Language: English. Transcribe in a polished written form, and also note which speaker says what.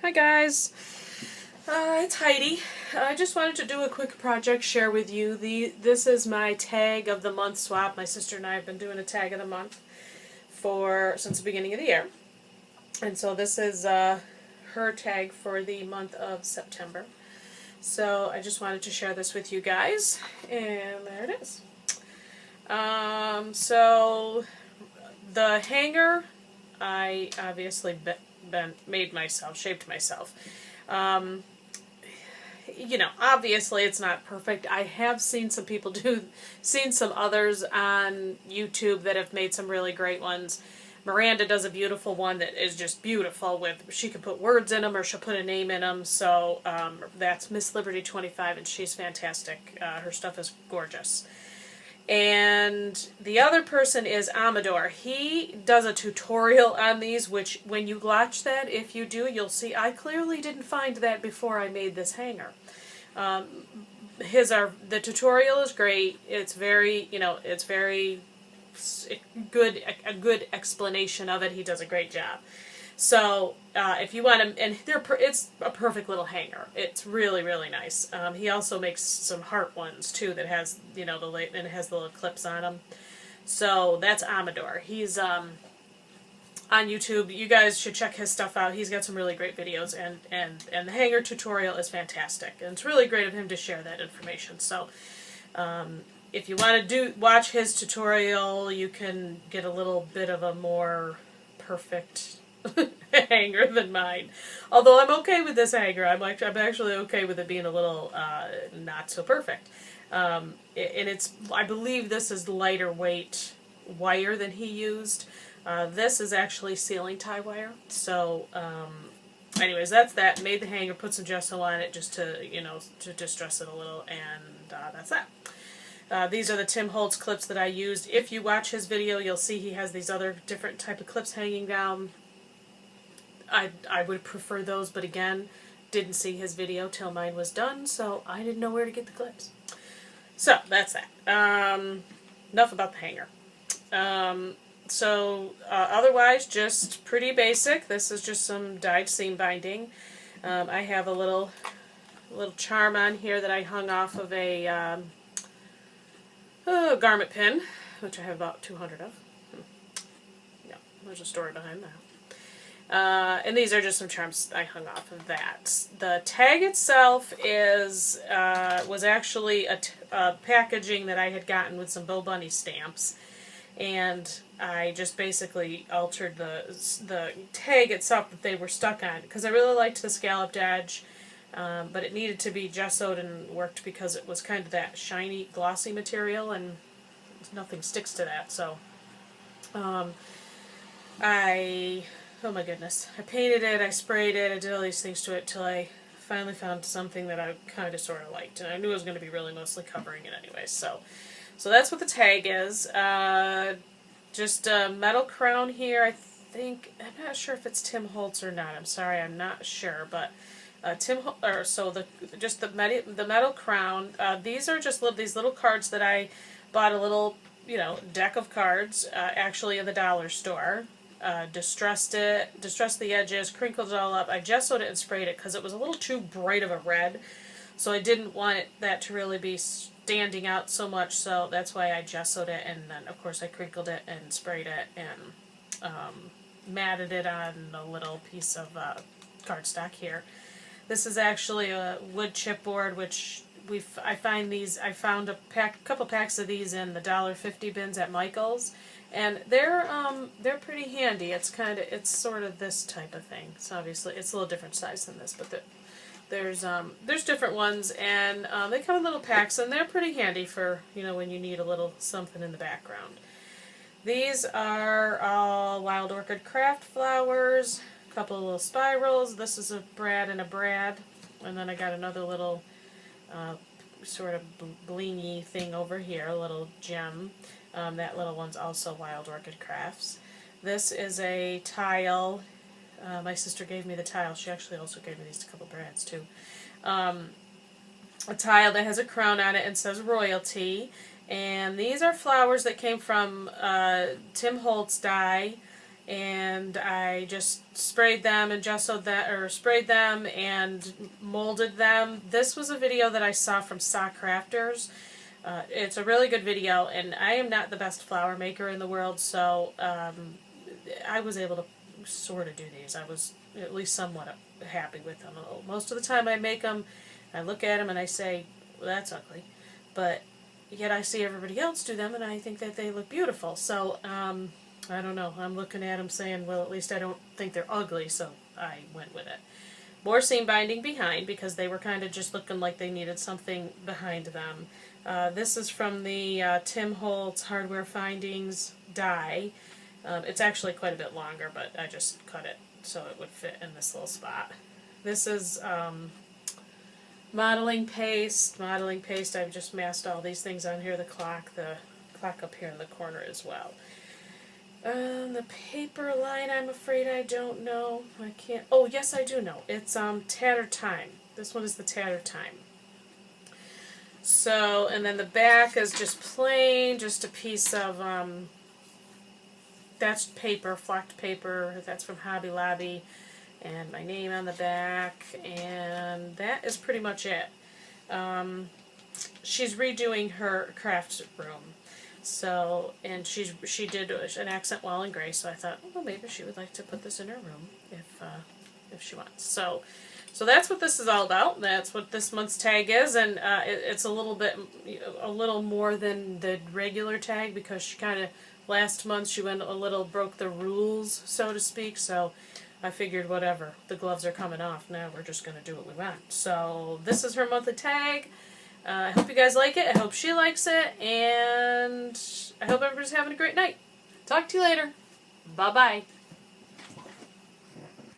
Speaker 1: Hi guys, it's Heidi. I just wanted to do a quick project, share with you. This is my tag of the month swap. My sister and I have been doing a tag of the month since the beginning of the year. And so this is her tag for the month of September. So I just wanted to share this with you guys. And there it is. So the hanger, I obviously made myself, shaped myself. Obviously it's not perfect. I have seen some people seen some others on YouTube that have made some really great ones. Miranda does a beautiful one that is just beautiful. She can put words in them or she'll put a name in them. So that's Miss Liberty 25, and she's fantastic. Her stuff is gorgeous. And the other person is Amador. He does a tutorial on these, which when you watch that, if you do, you'll see I clearly didn't find that before I made this hanger. The tutorial is great. It's very, it's very good, a good explanation of it. He does a great job. So if you want to, and it's a perfect little hanger. It's really, really nice. He also makes some heart ones too that has, and it has the little clips on them. So that's Amador. He's on YouTube. You guys should check his stuff out. He's got some really great videos, and the hanger tutorial is fantastic. And it's really great of him to share that information. So if you want to watch his tutorial, you can get a little bit of a more perfect hanger than mine. Although I'm okay with this hanger. I'm actually okay with it being a little not so perfect. And I believe this is lighter weight wire than he used. This is actually ceiling tie wire. So anyways, that's that. Made the hanger, put some gesso on it just to, to distress it a little, and that's that. These are the Tim Holtz clips that I used. If you watch his video, you'll see he has these other different type of clips hanging down. I would prefer those, but again, didn't see his video till mine was done, so I didn't know where to get the clips. So, that's that. Enough about the hanger. Otherwise, just pretty basic. This is just some dyed seam binding. I have a little charm on here that I hung off of a garment pin, which I have about 200 of. Yeah, there's a story behind that. And these are just some charms I hung off of that. The tag itself was actually a packaging that I had gotten with some Bo Bunny stamps, and I just basically altered the tag itself that they were stuck on, because I really liked the scalloped edge, but it needed to be gessoed and worked because it was kind of that shiny, glossy material, and nothing sticks to that. So oh my goodness. I painted it, I sprayed it, I did all these things to it till I finally found something that I kind of sort of liked. And I knew it was going to be really mostly covering it anyway. So that's what the tag is. Just a metal crown here. I'm not sure if it's Tim Holtz or not. I'm sorry, I'm not sure. But the metal crown. These are just these little cards that I bought a little, deck of cards, actually in the dollar store. Distressed the edges, crinkled it all up. I gessoed it and sprayed it because it was a little too bright of a red, so I didn't want that to really be standing out so much, so that's why I gessoed it, and then of course I crinkled it and sprayed it and matted it on a little piece of cardstock here. This is actually a wood chipboard, which I found a couple packs of these in the $1.50 bins at Michael's. And they're pretty handy. It's sort of this type of thing. So obviously it's a little different size than this, but there's different ones, and they come in little packs, and they're pretty handy for when you need a little something in the background. These are all Wild Orchid craft flowers, a couple of little spirals. This is a Brad and a Brad, and then I got another little sort of blingy thing over here, a little gem. That little one's also Wild Orchid Crafts. This is a tile. My sister gave me the tile. She actually also gave me these couple brands too. A tile that has a crown on it and says royalty. And these are flowers that came from Tim Holtz dye and I just sprayed them and gessoed that, or sprayed them and molded them. This was a video that I saw from Sock Crafters. It's a really good video, and I am not the best flower maker in the world, so I was able to sort of do these. I was at least somewhat happy with them. Most of the time I make them, I look at them and I say, well, that's ugly. But yet I see everybody else do them and I think that they look beautiful. So, I don't know. I'm looking at them saying, well, at least I don't think they're ugly, so I went with it. More seam binding behind because they were kind of just looking like they needed something behind them. This is from the Tim Holtz Hardware Findings die. It's actually quite a bit longer, but I just cut it so it would fit in this little spot. This is modeling paste. Modeling paste, I've just masked all these things on here. The clock up here in the corner as well. The paper line, I'm afraid I don't know. I can't. Oh, yes, I do know. It's Tatter Time. This one is the Tatter Time. So, and then the back is just plain, just a piece of that's paper, flocked paper. That's from Hobby Lobby, and my name on the back, and that is pretty much it. She's redoing her craft room. So, and she did an accent wall in gray, so I thought, well, maybe she would like to put this in her room if she wants. So that's what this is all about. That's what this month's tag is, and it's a little more than the regular tag because she kind of last month she broke the rules, so to speak. So I figured whatever, the gloves are coming off now. We're just gonna do what we want. So this is her monthly tag. I hope you guys like it. I hope she likes it. And I hope everybody's having a great night. Talk to you later. Bye-bye.